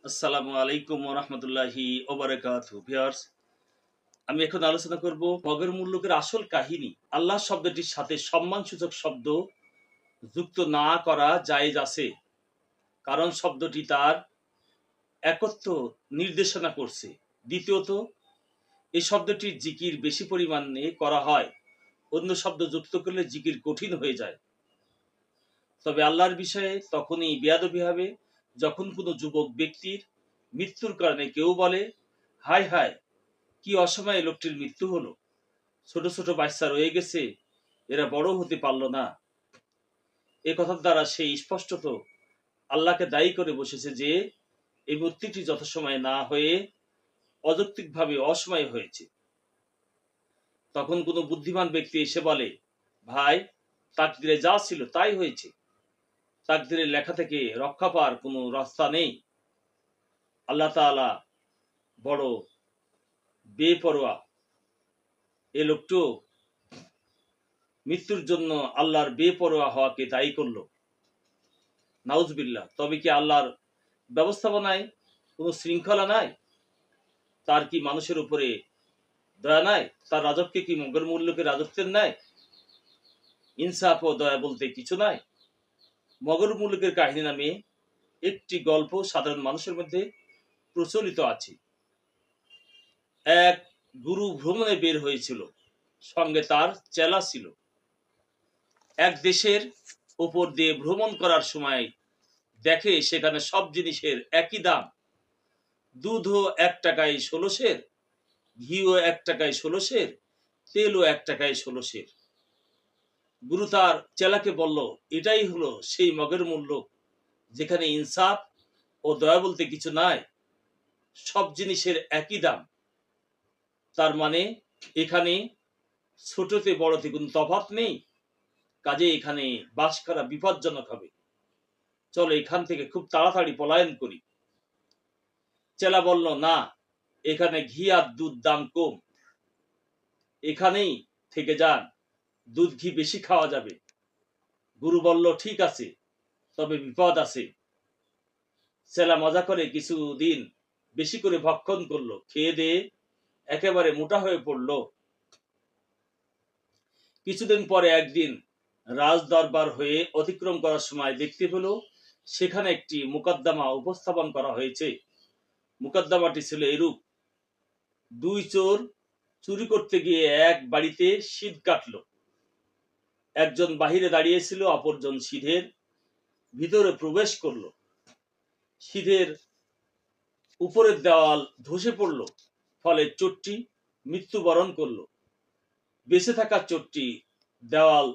আসসালামু আলাইকুম ওয়া রাহমাতুল্লাহি ওয়া বারাকাতুহু। ভিউয়ার্স, আমি এখন আলোচনা করব মগের মুল্লুকের আসল কাহিনী। আল্লাহ শব্দটির সাথে সম্মানসূচক শব্দ যুক্ত না করা জায়েজ আছে, কারণ শব্দটি তার একত্ব নির্দেশনা করছে। দ্বিতীয়ত, এই শব্দটির জিকির বেশি পরিমাণে করা হয়, অন্য শব্দ যুক্ত করলে জিকির কঠিন হয়ে যায়। তবে আল্লাহর বিষয়ে তখনই বেয়াদবি হবে যখন কোনো যুবক ব্যক্তির মৃত্যুর কারণে কেউ বলে, হায় হায়, কি অসময়ে লোকটির মৃত্যু হলো, ছোট ছোট বাচ্চা রয়ে গেছে, এরা বড় হতে পারলো না। এ কথার দ্বারা সেই স্পষ্টত আল্লাহকে দায়ী করে বসেছে যে এই মূর্তিটি যথাসময়ে না হয়ে অযৌক্তিকভাবে অসময়ে হয়েছে। তখন কোনো বুদ্ধিমান ব্যক্তি এসে বলে, ভাই, তাকদিরে যা ছিল তাই হয়েছে, তাকদিরের লেখা থেকে রক্ষা পাওয়ার কোনো রাস্তা নেই। আল্লাহ তাআলা বড় বেপরোয়া। এ লোকটো মৃত্যুর জন্য আল্লাহর বেপরোয়া হওয়াকে দায়ী করলো। নাউজুবিল্লাহ। তবে কি আল্লাহর ব্যবস্থাপনায় কোনো শৃঙ্খলা নাই? তার কি মানুষের উপরে দয়া নাই? তার রাজত্বে কি মগের মুল্লুকের রাজত্বের নাই? ইনসাফ ও দয়া বলতে কিছু নাই? মগর মুল্লুকের কাহিনী নামে একটি গল্প সাধারণ মানুষের মধ্যে প্রচলিত আছে। এক গুরু ভ্রমণে বের হয়েছিল, সঙ্গে তার চেলা ছিল। এক দেশের উপর দিয়ে ভ্রমণ করার সময় দেখে সেখানে সব জিনিসের একই দাম। দুধও ১ টাকায় ১৬ সের, ঘিও ১ টাকায় ১৬ সের, তেলও ১ টাকায় ১৬ সের। গুরু তার চেলাকে বলল, এটাই হলো সেই মগের মূল্য, যেখানে ইনসাফ ও দয়া বলতে কিছু নাই, সব জিনিসের একই দাম। তার মানে এখানে ছোটতে বড়তে কোনো তফাৎ নেই, কাজে এখানে বাস করা বিপজ্জনক হবে। চলো এখান থেকে খুব তাড়াতাড়ি পলায়ন করি। চেলা বলল, না, এখানে ঘি আর দুধ দাম কম, এখানেই থেকে যান, দুধ ঘি বেশি খাওয়া যাবে। গুরু বলল, ঠিক আছে, তবে বিপদ আছে। চেলা মজা করে কিছুদিন বেশি করে ভক্ষণ করলো, খেয়ে দিয়ে একেবারে মোটা হয়ে পড়লো। কিছুদিন পরে একদিন রাজ দরবার হয়ে অতিক্রম করার সময় দেখতে পেল সেখানে একটি মুকদ্দমা উপস্থাপন করা হয়েছে। মুকদ্দমাটি ছিল এরূপ: দুই চোর চুরি করতে গিয়ে এক বাড়িতে সিঁধ কাটলো। একজন বাহিরে দাঁড়িয়েছিল, অপরজন সিঁধের ভিতরে প্রবেশ করলো। সিঁধের উপরের দেওয়াল ধসে পড়লো, ফলে চোরটি মৃত্যুবরণ করলো। বেঁচে থাকা চোরটি দেওয়াল